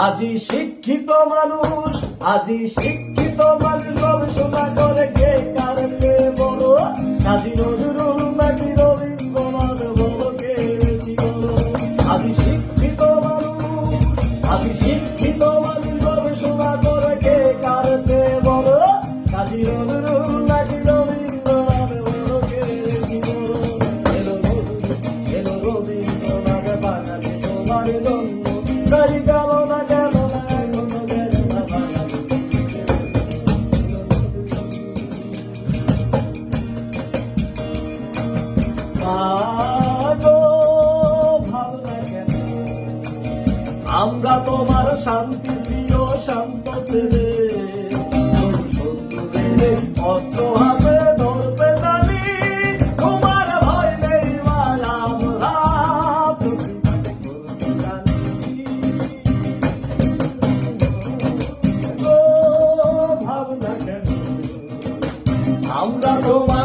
আজি শিক্ষিত মানুষ, আজি শিক্ষিত মানুষ গবেষণা করে কে কার চেয়ে বড়, কাজী নজরুল নাকি রবীন্দ্রনাথ, বলো কে বেশি বড়। আজি শিক্ষিত মানুষ, আজি শিক্ষিত মানুষ গবেষণা করে কে কার চেয়ে বড়, কাজী নজরুল নাকি রবীন্দ্রনাথ, বলো কে বেশি বড়। এলো নজরুল, এলো রবীন্দ্রনাথ, বাঙালি তোমার জন্ম, তাই গেল না গেল না এখনো গেল না বাঙালি। আগো ভাবনা কেন, আমরা তোমার শান্তি প্রিয় শান্ত ছেলে, শত্রুদের অস্ত্র হাতে ধরতে জানি, তোমার ভয় নেই ভাই, আমরা প্রতিবাদ করতে জানি। ও ভাবনা কেন, আমরা তোমার